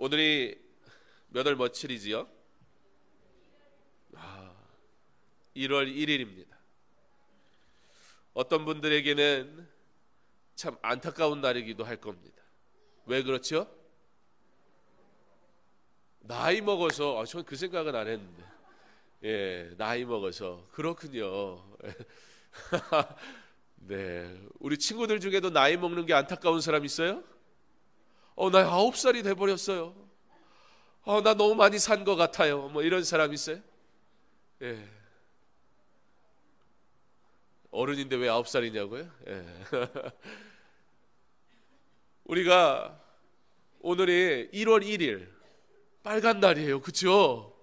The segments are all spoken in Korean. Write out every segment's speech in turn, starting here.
오늘이 몇 월 며칠이지요? 1월 1일입니다. 어떤 분들에게는 참 안타까운 날이기도 할 겁니다. 왜 그렇죠? 나이 먹어서, 전 그 생각은 안 했는데, 나이 먹어서 그렇군요. 네, 우리 친구들 중에도 나이 먹는 게 안타까운 사람 있어요? 나 9살이 돼버렸어요. 나 너무 많이 산 것 같아요. 뭐 이런 사람 있어요? 어른인데 왜 9살이냐고요? 우리가 오늘이 1월 1일 빨간 날이에요. 그렇죠?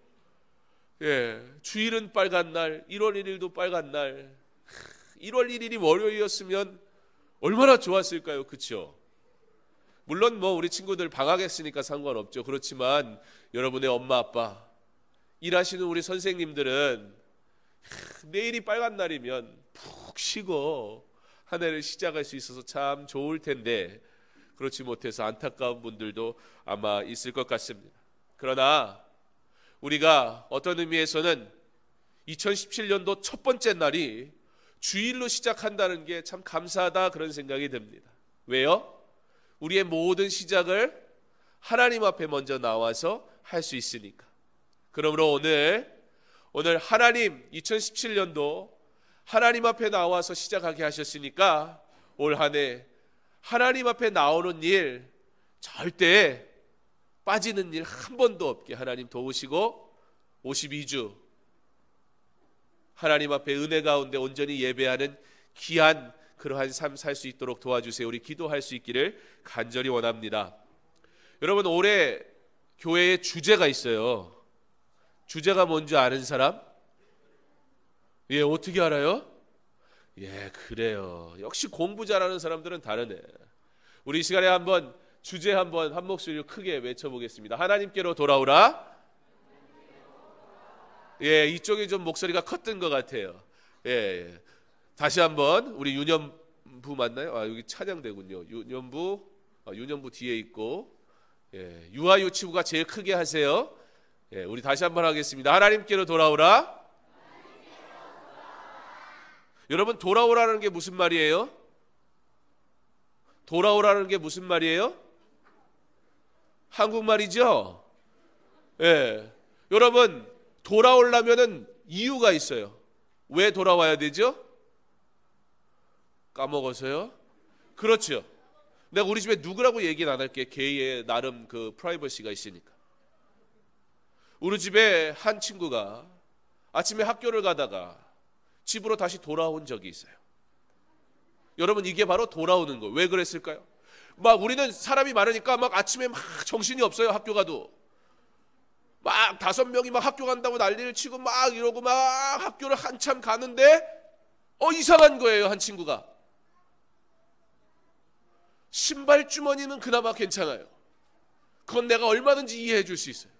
주일은 빨간 날, 1월 1일도 빨간 날. 1월 1일이 월요일이었으면 얼마나 좋았을까요? 그렇죠? 물론 뭐 우리 친구들 방학했으니까 상관없죠. 그렇지만 여러분의 엄마 아빠, 일하시는 우리 선생님들은 내일이 빨간 날이면 푹 쉬고 한 해를 시작할 수 있어서 참 좋을 텐데 그렇지 못해서 안타까운 분들도 아마 있을 것 같습니다. 그러나 우리가 어떤 의미에서는 2017년도 첫 번째 날이 주일로 시작한다는 게 참 감사하다 그런 생각이 듭니다. 왜요? 우리의 모든 시작을 하나님 앞에 먼저 나와서 할 수 있으니까. 그러므로 오늘 하나님 2017년도 하나님 앞에 나와서 시작하게 하셨으니까 올 한 해 하나님 앞에 나오는 일 절대 빠지는 일 한 번도 없게 하나님 도우시고 52주 하나님 앞에 은혜 가운데 온전히 예배하는 귀한 그러한 삶 살 수 있도록 도와주세요. 우리 기도할 수 있기를 간절히 원합니다. 여러분, 올해 교회에 주제가 있어요. 주제가 뭔지 아는 사람? 어떻게 알아요? 그래요. 역시 공부 잘하는 사람들은 다르네. 우리 이 시간에 한번 주제 한 목소리로 크게 외쳐보겠습니다. 하나님께로 돌아오라. 이쪽이 좀 목소리가 컸던 것 같아요. 다시 한번 우리 유년부 맞나요? 여기 찬양대군요. 유년부 뒤에 있고, 유아유치부가 제일 크게 하세요. 우리 다시 한번 하겠습니다. 하나님께로 돌아오라. 여러분, 돌아오라는 게 무슨 말이에요? 돌아오라는 게 무슨 말이에요? 한국말이죠? 여러분, 돌아오려면은 이유가 있어요. 왜 돌아와야 되죠? 까먹어서요? 그렇죠. 내가 우리 집에 누구라고 얘기는 안 할게. 개의 나름 그 프라이버시가 있으니까. 우리 집에 한 친구가 아침에 학교를 가다가 집으로 다시 돌아온 적이 있어요. 여러분, 이게 바로 돌아오는 거예요. 왜 그랬을까요? 막 우리는 사람이 많으니까 막 아침에 막 정신이 없어요. 학교 가도 막 5명이 막 학교 간다고 난리를 치고 막 이러고 막 학교를 한참 가는데 이상한 거예요. 한 친구가 신발 주머니는 그나마 괜찮아요. 그건 내가 얼마든지 이해해 줄 수 있어요.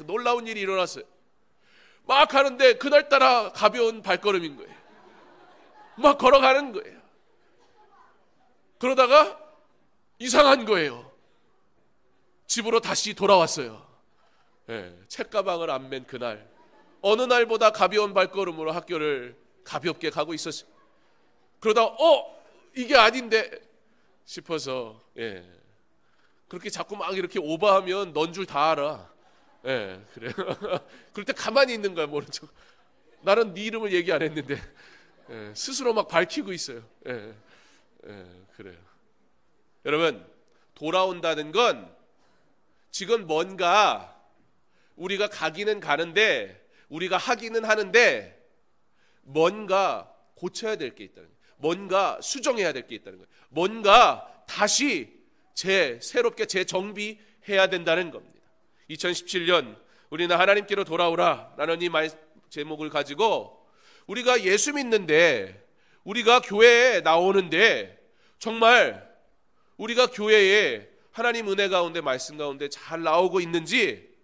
놀라운 일이 일어났어요. 막 가는데 그날따라 가벼운 발걸음인 거예요. 막 걸어가는 거예요. 그러다가 이상한 거예요. 집으로 다시 돌아왔어요. 책가방을 안 맨 그날 어느 날보다 가벼운 발걸음으로 학교를 가볍게 가고 있었어요. 그러다가 이게 아닌데 싶어서 그렇게 자꾸 막 이렇게 오버하면 넌 줄 다 알아. 그래요. 그럴 때 가만히 있는 거야. 모른 척. 나는 네 이름을 얘기 안 했는데 스스로 막 밝히고 있어요. 그래요. 여러분, 돌아온다는 건 지금 뭔가 우리가 가기는 가는데 우리가 하기는 하는데 뭔가 고쳐야 될 게 있다는 거예요. 뭔가 수정해야 될 게 있다는 거예요. 뭔가 다시 새롭게 재정비해야 된다는 겁니다. 2017년 우리는 하나님께로 돌아오라 라는 이 제목을 가지고 우리가 예수 믿는데 우리가 교회에 나오는데 정말 우리가 교회에 하나님 은혜 가운데 말씀 가운데 잘 나오고 있는지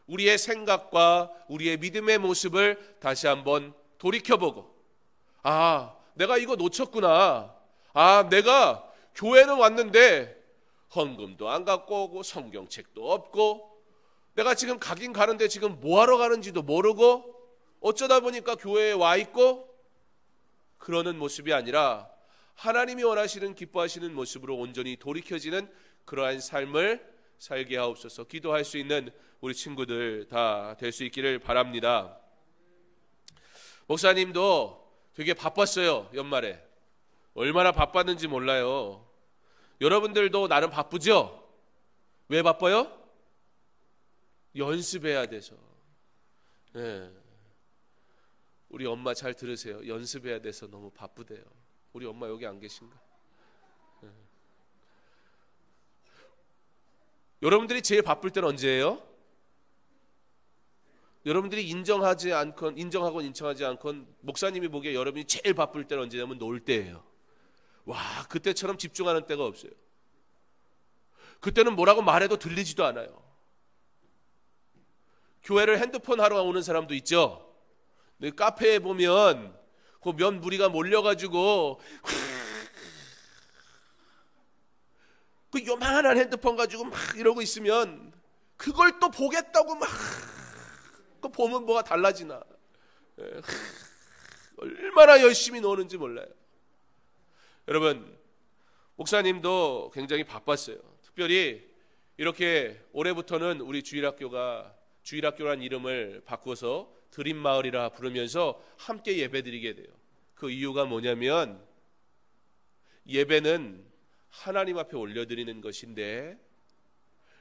우리의 생각과 우리의 믿음의 모습을 다시 한번 돌이켜보고 내가 이거 놓쳤구나. 내가 교회는 왔는데 헌금도 안 갖고 오고 성경책도 없고 내가 지금 가긴 가는데 지금 뭐하러 가는지도 모르고 어쩌다 보니까 교회에 와 있고 그러는 모습이 아니라 하나님이 원하시는 기뻐하시는 모습으로 온전히 돌이켜지는 그러한 삶을 살게 하옵소서. 기도할 수 있는 우리 친구들 다 될 수 있기를 바랍니다. 목사님도 되게 바빴어요. 연말에 얼마나 바빴는지 몰라요. 여러분들도 나름 바쁘죠? 왜 바빠요? 연습해야 돼서. 네. 우리 엄마 잘 들으세요. 연습해야 돼서 너무 바쁘대요. 우리 엄마 여기 안 계신가? 네. 여러분들이 제일 바쁠 때는 언제예요? 여러분들이 인정하건 인정하지 않건 목사님이 보기에 여러분이 제일 바쁠 때는 언제냐면 놀 때예요. 와, 그때처럼 집중하는 때가 없어요. 그때는 뭐라고 말해도 들리지도 않아요. 교회를 핸드폰 하러 오는 사람도 있죠. 근데 카페에 보면 그 몇 무리가 몰려가지고 그 요만한 핸드폰 가지고 막 이러고 있으면 그걸 또 보겠다고 막 그 보면 뭐가 달라지나. 얼마나 열심히 노는지 몰라요. 여러분, 목사님도 굉장히 바빴어요. 특별히 이렇게 올해부터는 우리 주일학교란 이름을 바꿔서 드림마을이라 부르면서 함께 예배드리게 돼요. 그 이유가 뭐냐면 예배는 하나님 앞에 올려드리는 것인데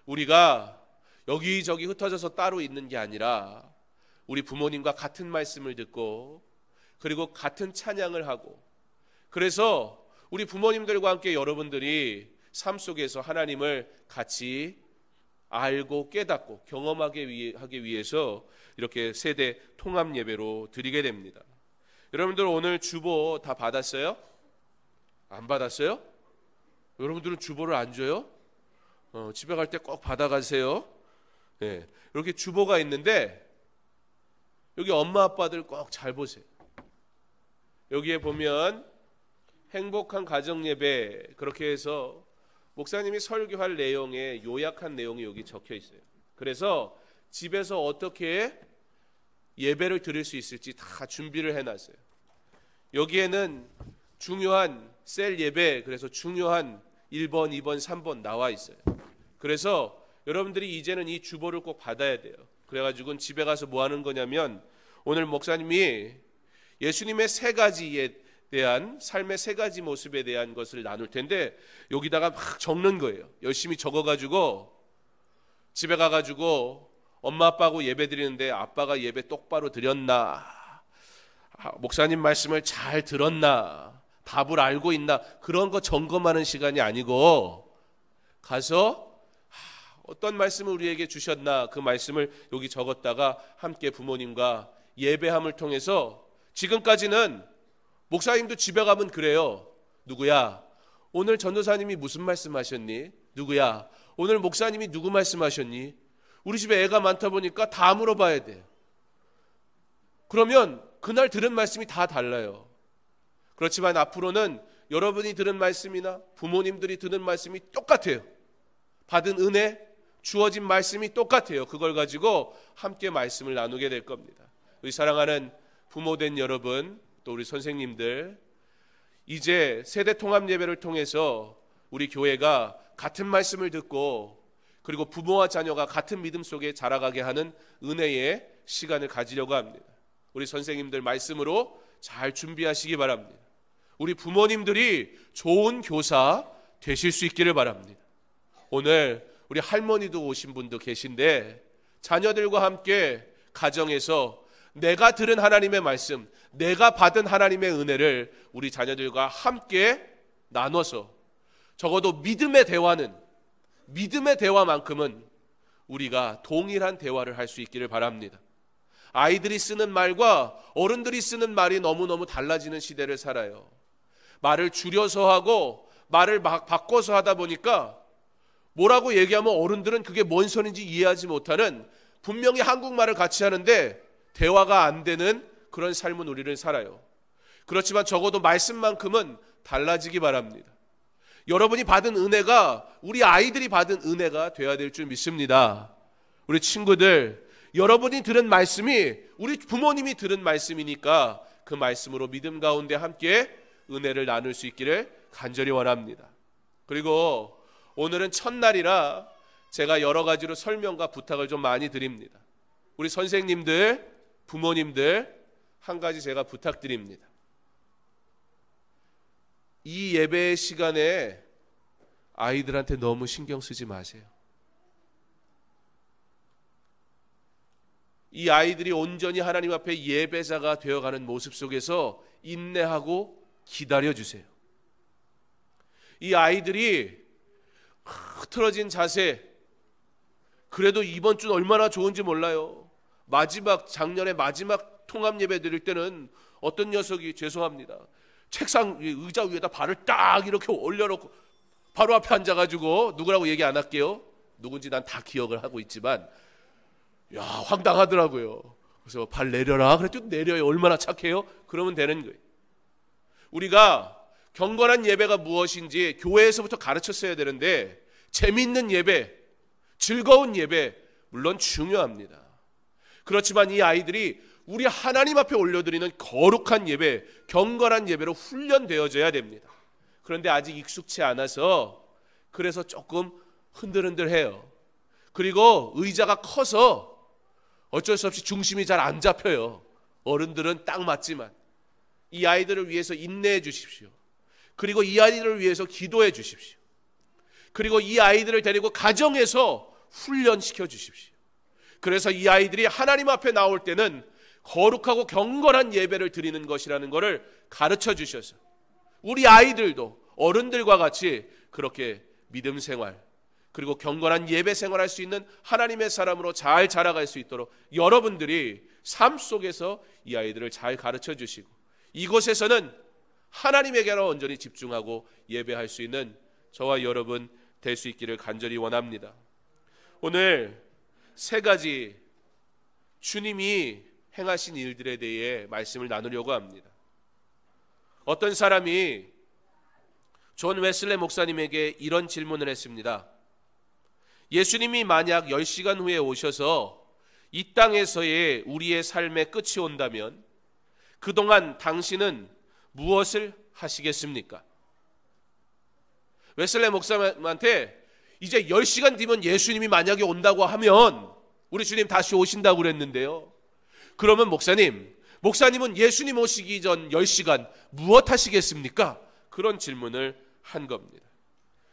우리가 여기저기 흩어져서 따로 있는 게 아니라 우리 부모님과 같은 말씀을 듣고 그리고 같은 찬양을 하고 그래서 우리 부모님들과 함께 여러분들이 삶 속에서 하나님을 같이 알고 깨닫고 경험하기 위해서 이렇게 세대 통합 예배로 드리게 됩니다. 여러분들 오늘 주보 다 받았어요? 안 받았어요? 여러분들은 주보를 안 줘요? 집에 갈 때 꼭 받아가세요. 네, 이렇게 주보가 있는데 여기 엄마 아빠들 꼭 잘 보세요. 여기에 보면 행복한 가정 예배 그렇게 해서 목사님이 설교할 내용에 요약한 내용이 여기 적혀 있어요. 그래서 집에서 어떻게 예배를 드릴 수 있을지 다 준비를 해놨어요. 여기에는 중요한 셀 예배, 그래서 중요한 1번, 2번, 3번 나와 있어요. 그래서 여러분들이 이제는 이 주보를 꼭 받아야 돼요. 그래가지고 집에 가서 뭐 하는 거냐면 오늘 목사님이 예수님의 세 가지에 대한 삶의 세 가지 모습에 대한 것을 나눌 텐데 여기다가 막 적는 거예요. 열심히 적어가지고 집에 가가지고 엄마 아빠하고 예배 드리는데 아빠가 예배 똑바로 드렸나, 목사님 말씀을 잘 들었나, 답을 알고 있나, 그런 거 점검하는 시간이 아니고 가서 어떤 말씀을 우리에게 주셨나 그 말씀을 여기 적었다가 함께 부모님과 예배함을 통해서 지금까지는 목사님도 집에 가면 그래요. 누구야? 오늘 전도사님이 무슨 말씀하셨니? 누구야? 오늘 목사님이 누구 말씀하셨니? 우리 집에 애가 많다 보니까 다 물어봐야 돼. 그러면 그날 들은 말씀이 다 달라요. 그렇지만 앞으로는 여러분이 들은 말씀이나 부모님들이 듣는 말씀이 똑같아요. 받은 은혜, 주어진 말씀이 똑같아요. 그걸 가지고 함께 말씀을 나누게 될 겁니다. 우리 사랑하는 부모된 여러분, 또 우리 선생님들, 이제 세대 통합 예배를 통해서 우리 교회가 같은 말씀을 듣고 그리고 부모와 자녀가 같은 믿음 속에 자라가게 하는 은혜의 시간을 가지려고 합니다. 우리 선생님들 말씀으로 잘 준비하시기 바랍니다. 우리 부모님들이 좋은 교사 되실 수 있기를 바랍니다. 오늘 우리 할머니도 오신 분도 계신데 자녀들과 함께 가정에서 내가 들은 하나님의 말씀, 내가 받은 하나님의 은혜를 우리 자녀들과 함께 나눠서 적어도 믿음의 대화만큼은 우리가 동일한 대화를 할 수 있기를 바랍니다. 아이들이 쓰는 말과 어른들이 쓰는 말이 너무너무 달라지는 시대를 살아요. 말을 줄여서 하고 말을 막 바꿔서 하다 보니까 뭐라고 얘기하면 어른들은 그게 뭔 소리인지 이해하지 못하는, 분명히 한국말을 같이 하는데 대화가 안 되는 그런 삶은 우리를 살아요. 그렇지만 적어도 말씀만큼은 달라지기 바랍니다. 여러분이 받은 은혜가 우리 아이들이 받은 은혜가 되어야 될 줄 믿습니다. 우리 친구들, 여러분이 들은 말씀이 우리 부모님이 들은 말씀이니까 그 말씀으로 믿음 가운데 함께 은혜를 나눌 수 있기를 간절히 원합니다. 그리고 오늘은 첫날이라 제가 여러 가지로 설명과 부탁을 좀 많이 드립니다. 우리 선생님들, 부모님들, 한 가지 제가 부탁드립니다. 이 예배 시간에 아이들한테 너무 신경 쓰지 마세요. 이 아이들이 온전히 하나님 앞에 예배자가 되어가는 모습 속에서 인내하고 기다려주세요. 이 아이들이 흐트러진 자세, 그래도 이번 주는 얼마나 좋은지 몰라요. 작년에 마지막 통합 예배 드릴 때는 어떤 녀석이, 죄송합니다, 책상 의자 위에다 발을 딱 이렇게 올려놓고 바로 앞에 앉아가지고, 누구라고 얘기 안 할게요. 누군지 난 다 기억을 하고 있지만, 야, 황당하더라고요. 그래서 발 내려라 그랬더니 내려요. 얼마나 착해요. 그러면 되는 거예요. 우리가 경건한 예배가 무엇인지 교회에서부터 가르쳤어야 되는데, 재미있는 예배, 즐거운 예배 물론 중요합니다. 그렇지만 이 아이들이 우리 하나님 앞에 올려드리는 거룩한 예배, 경건한 예배로 훈련되어져야 됩니다. 그런데 아직 익숙치 않아서 그래서 조금 흔들흔들해요. 그리고 의자가 커서 어쩔 수 없이 중심이 잘 안 잡혀요. 어른들은 딱 맞지만 이 아이들을 위해서 인내해 주십시오. 그리고 이 아이들을 위해서 기도해 주십시오. 그리고 이 아이들을 데리고 가정에서 훈련시켜 주십시오. 그래서 이 아이들이 하나님 앞에 나올 때는 거룩하고 경건한 예배를 드리는 것이라는 것을 가르쳐 주셔서 우리 아이들도 어른들과 같이 그렇게 믿음 생활, 그리고 경건한 예배 생활할 수 있는 하나님의 사람으로 잘 자라갈 수 있도록 여러분들이 삶 속에서 이 아이들을 잘 가르쳐 주시고, 이곳에서는 하나님에게로 온전히 집중하고 예배할 수 있는 저와 여러분 될 수 있기를 간절히 원합니다. 오늘 세 가지 주님이 행하신 일들에 대해 말씀을 나누려고 합니다. 어떤 사람이 존 웨슬레 목사님에게 이런 질문을 했습니다. 예수님이 만약 10시간 후에 오셔서 이 땅에서의 우리의 삶의 끝이 온다면 그동안 당신은 무엇을 하시겠습니까? 웨슬레 목사님한테 이제 10시간 뒤면 예수님이 만약에 온다고 하면 우리 주님 다시 오신다고 그랬는데요. 그러면 목사님은 예수님 오시기 전 10시간 무엇 하시겠습니까? 그런 질문을 한 겁니다.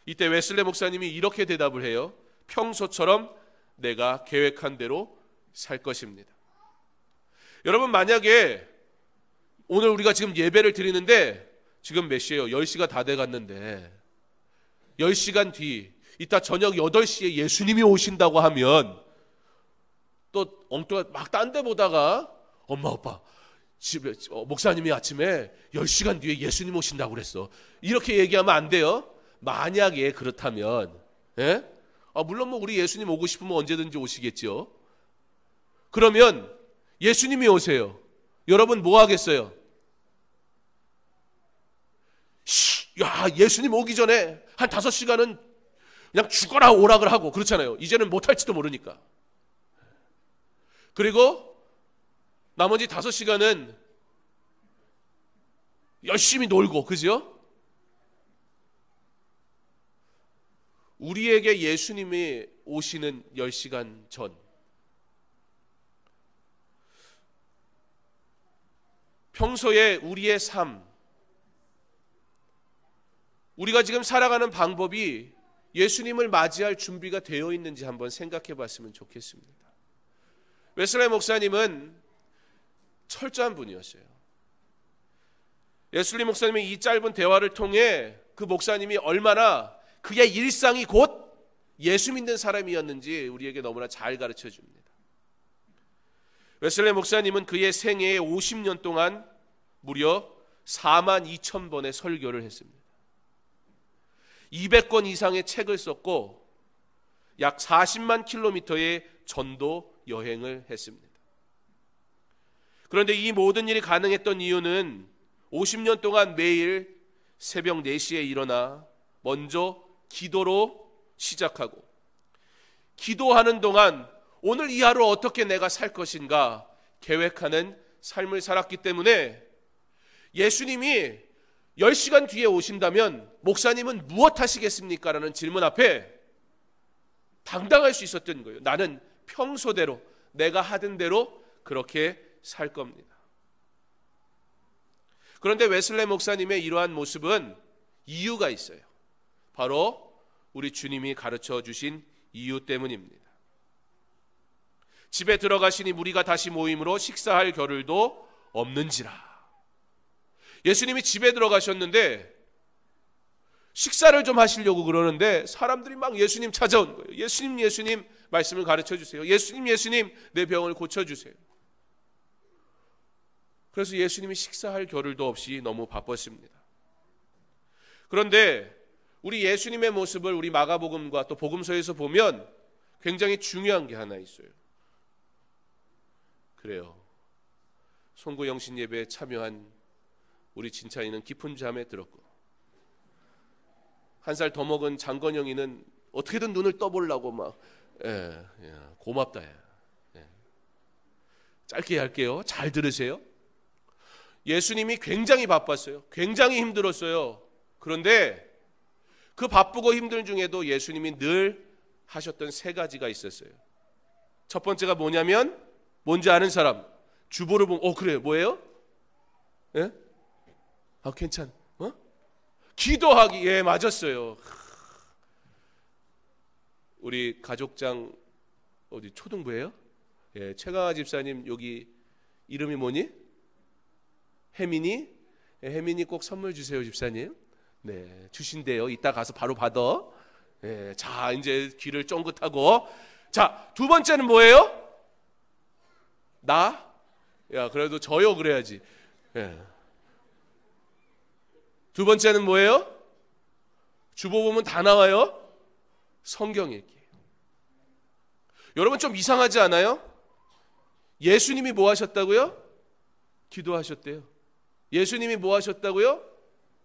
이때 웨슬레 목사님이 이렇게 대답을 해요. 평소처럼 내가 계획한 대로 살 것입니다. 여러분, 만약에 오늘 우리가 지금 예배를 드리는데 지금 몇 시예요? 10시가 다 돼갔는데 10시간 뒤 이따 저녁 8시에 예수님이 오신다고 하면 또 엉뚱한 막 딴 데 보다가 엄마 아빠 집에 목사님이 아침에 10시간 뒤에 예수님 오신다고 그랬어. 이렇게 얘기하면 안 돼요. 만약에 그렇다면, 예? 물론 우리 예수님 오고 싶으면 언제든지 오시겠죠. 그러면 예수님이 오세요. 여러분 뭐 하겠어요? 야, 예수님 오기 전에 한 5시간은 그냥 죽어라 오락을 하고 그렇잖아요. 이제는 못할지도 모르니까. 그리고 나머지 5시간은 열심히 놀고, 그죠? 우리에게 예수님이 오시는 10시간 전, 평소에 우리의 삶, 우리가 지금 살아가는 방법이 예수님을 맞이할 준비가 되어 있는지 한번 생각해 봤으면 좋겠습니다. 웨슬레 목사님은 철저한 분이었어요. 웨슬리 목사님의 이 짧은 대화를 통해 그 목사님이 얼마나 그의 일상이 곧 예수 믿는 사람이었는지 우리에게 너무나 잘 가르쳐 줍니다. 웨슬레 목사님은 그의 생애에 50년 동안 무려 42,000번의 설교를 했습니다. 200권 이상의 책을 썼고 약 40만 킬로미터의 전도 여행을 했습니다. 그런데 이 모든 일이 가능했던 이유는 50년 동안 매일 새벽 4시에 일어나 먼저 기도로 시작하고 기도하는 동안 오늘 이 하루 어떻게 내가 살 것인가 계획하는 삶을 살았기 때문에 예수님이 10시간 뒤에 오신다면 목사님은 무엇 하시겠습니까? 라는 질문 앞에 당당할 수 있었던 거예요. 나는 평소대로 내가 하던 대로 그렇게 살 겁니다. 그런데 웨슬레 목사님의 이러한 모습은 이유가 있어요. 바로 우리 주님이 가르쳐 주신 이유 때문입니다. 집에 들어가시니 무리가 다시 모임으로 식사할 겨를도 없는지라. 예수님이 집에 들어가셨는데 식사를 좀 하시려고 그러는데 사람들이 막 예수님 찾아온 거예요. 예수님 말씀을 가르쳐 주세요. 예수님 내 병을 고쳐주세요. 그래서 예수님이 식사할 겨를도 없이 너무 바빴습니다. 그런데 우리 예수님의 모습을 우리 마가복음과 또 복음서에서 보면 굉장히 중요한 게 하나 있어요. 그래요. 송구 영신 예배에 참여한 우리 진찬이는 깊은 잠에 들었고, 1살 더 먹은 장건영이는 어떻게든 눈을 떠보려고 막 고맙다. 짧게 할게요. 잘 들으세요. 예수님이 굉장히 바빴어요. 굉장히 힘들었어요. 그런데 그 바쁘고 힘든 중에도 예수님이 늘 하셨던 3가지가 있었어요. 첫 번째가 뭐냐면, 뭔지 아는 사람? 주보를 보면 그래요. 뭐예요? 예? 괜찮. 기도하기. 예, 맞았어요. 우리 가족장 어디 초등부예요? 예, 최강아 집사님 여기 이름이 뭐니? 혜민이? 예, 혜민이 꼭 선물 주세요, 집사님. 네, 주신대요. 이따 가서 바로 받아. 예, 자, 이제 귀를 쫑긋하고. 자, 2번째는 뭐예요? 나? 야, 그래도 저요 그래야지. 예. 2번째는 뭐예요? 주보 보면 다 나와요. 성경 읽기. 여러분 좀 이상하지 않아요? 예수님이 뭐 하셨다고요? 기도하셨대요. 예수님이 뭐 하셨다고요?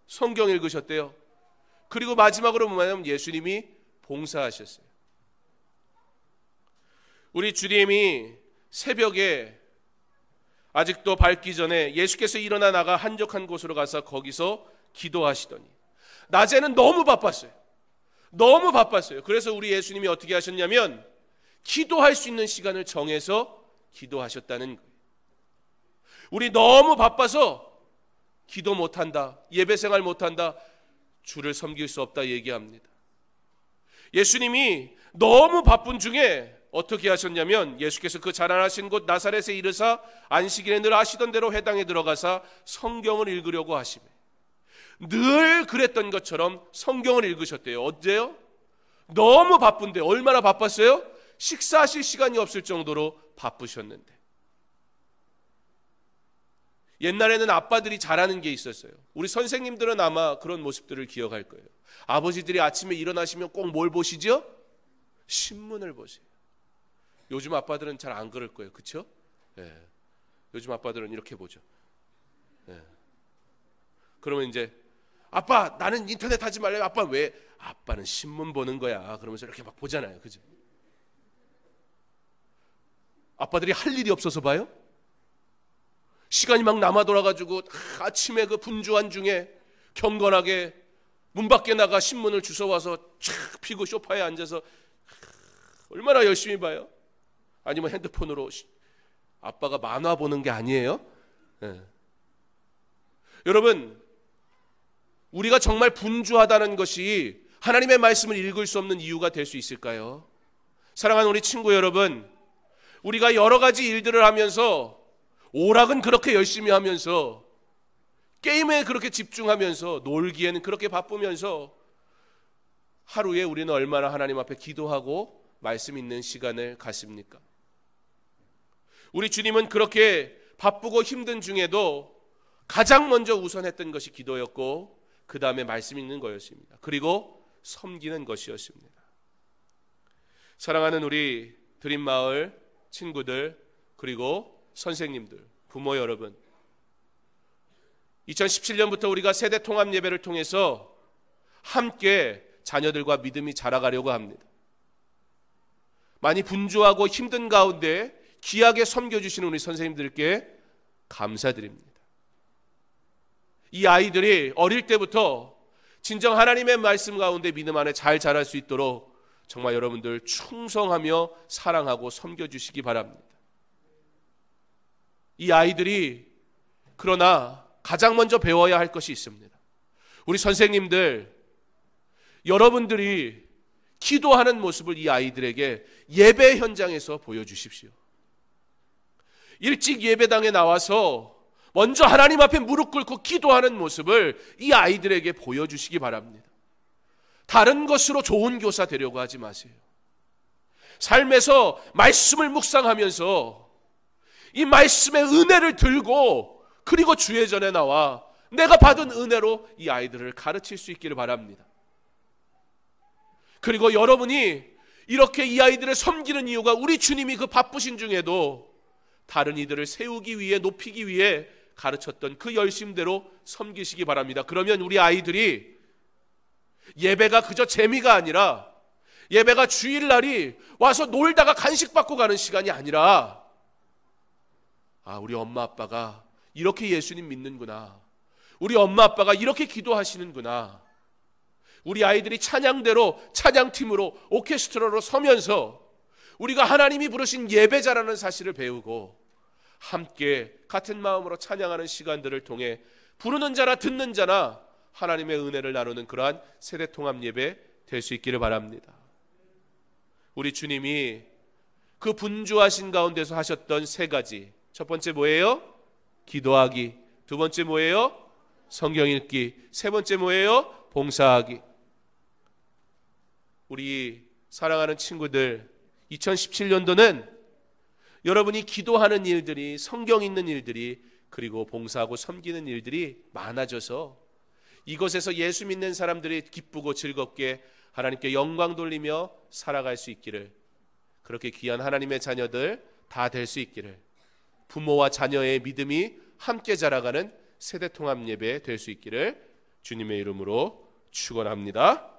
성경 읽으셨대요. 그리고 마지막으로 뭐냐면 예수님이 봉사하셨어요. 우리 주님이 새벽에 아직도 밝기 전에 예수께서 일어나 나가 한적한 곳으로 가서 거기서 기도하시더니 낮에는 너무 바빴어요. 너무 바빴어요. 그래서 우리 예수님이 어떻게 하셨냐면 기도할 수 있는 시간을 정해서 기도하셨다는 거예요. 우리 너무 바빠서 기도 못한다, 예배생활 못한다, 주를 섬길 수 없다 얘기합니다. 예수님이 너무 바쁜 중에 어떻게 하셨냐면 예수께서 그 자라나신 곳 나사렛에 이르사 안식일에 늘 하시던 대로 회당에 들어가사 성경을 읽으려고 하시매 늘 그랬던 것처럼 성경을 읽으셨대요. 언제요? 너무 바쁜데. 얼마나 바빴어요? 식사하실 시간이 없을 정도로 바쁘셨는데. 옛날에는 아빠들이 잘하는 게 있었어요. 우리 선생님들은 아마 그런 모습들을 기억할 거예요. 아버지들이 아침에 일어나시면 꼭 뭘 보시죠? 신문을 보세요. 요즘 아빠들은 잘 안 그럴 거예요. 그렇죠? 예. 요즘 아빠들은 이렇게 보죠. 예. 그러면 이제 아빠 나는 인터넷 하지 말래요. 아빠 왜? 아빠는 신문 보는 거야. 그러면서 이렇게 막 보잖아요. 그죠? 아빠들이 할 일이 없어서 봐요? 시간이 막 남아 돌아가지고 아침에 그 분주한 중에 경건하게 문 밖에 나가 신문을 주워와서 촥 피고 소파에 앉아서 얼마나 열심히 봐요? 아니면 핸드폰으로 아빠가 만화 보는 게 아니에요? 네. 여러분, 우리가 정말 분주하다는 것이 하나님의 말씀을 읽을 수 없는 이유가 될 수 있을까요? 사랑하는 우리 친구 여러분, 우리가 여러 가지 일들을 하면서 오락은 그렇게 열심히 하면서 게임에 그렇게 집중하면서 놀기에는 그렇게 바쁘면서 하루에 우리는 얼마나 하나님 앞에 기도하고 말씀 있는 시간을 갖습니까? 우리 주님은 그렇게 바쁘고 힘든 중에도 가장 먼저 우선했던 것이 기도였고 그 다음에 말씀 읽는 거였습니다. 그리고 섬기는 것이었습니다. 사랑하는 우리 드림마을 친구들 그리고 선생님들, 부모 여러분, 2017년부터 우리가 세대 통합 예배를 통해서 함께 자녀들과 믿음이 자라가려고 합니다. 많이 분주하고 힘든 가운데 귀하게 섬겨주시는 우리 선생님들께 감사드립니다. 이 아이들이 어릴 때부터 진정 하나님의 말씀 가운데 믿음 안에 잘 자랄 수 있도록 정말 여러분들 충성하며 사랑하고 섬겨주시기 바랍니다. 이 아이들이 그러나 가장 먼저 배워야 할 것이 있습니다. 우리 선생님들, 여러분들이 기도하는 모습을 이 아이들에게 예배 현장에서 보여주십시오. 일찍 예배당에 나와서 먼저 하나님 앞에 무릎 꿇고 기도하는 모습을 이 아이들에게 보여주시기 바랍니다. 다른 것으로 좋은 교사 되려고 하지 마세요. 삶에서 말씀을 묵상하면서 이 말씀의 은혜를 들고 그리고 주의 전에 나와 내가 받은 은혜로 이 아이들을 가르칠 수 있기를 바랍니다. 그리고 여러분이 이렇게 이 아이들을 섬기는 이유가 우리 주님이 그 바쁘신 중에도 다른 이들을 세우기 위해, 높이기 위해 가르쳤던 그 열심대로 섬기시기 바랍니다. 그러면 우리 아이들이 예배가 그저 재미가 아니라, 예배가 주일날이 와서 놀다가 간식 받고 가는 시간이 아니라, 아, 우리 엄마 아빠가 이렇게 예수님 믿는구나, 우리 엄마 아빠가 이렇게 기도하시는구나, 우리 아이들이 찬양대로, 찬양팀으로, 오케스트라로 서면서 우리가 하나님이 부르신 예배자라는 사실을 배우고 함께 같은 마음으로 찬양하는 시간들을 통해 부르는 자나 듣는 자나 하나님의 은혜를 나누는 그러한 세대통합 예배 될 수 있기를 바랍니다. 우리 주님이 그 분주하신 가운데서 하셨던 세 가지, 첫 번째 뭐예요? 기도하기. 두 번째 뭐예요? 성경 읽기. 세 번째 뭐예요? 봉사하기. 우리 사랑하는 친구들, 2017년도는 여러분이 기도하는 일들이, 성경 읽는 일들이, 그리고 봉사하고 섬기는 일들이 많아져서 이곳에서 예수 믿는 사람들이 기쁘고 즐겁게 하나님께 영광 돌리며 살아갈 수 있기를, 그렇게 귀한 하나님의 자녀들 다 될 수 있기를, 부모와 자녀의 믿음이 함께 자라가는 세대통합 예배 될 수 있기를 주님의 이름으로 축원합니다.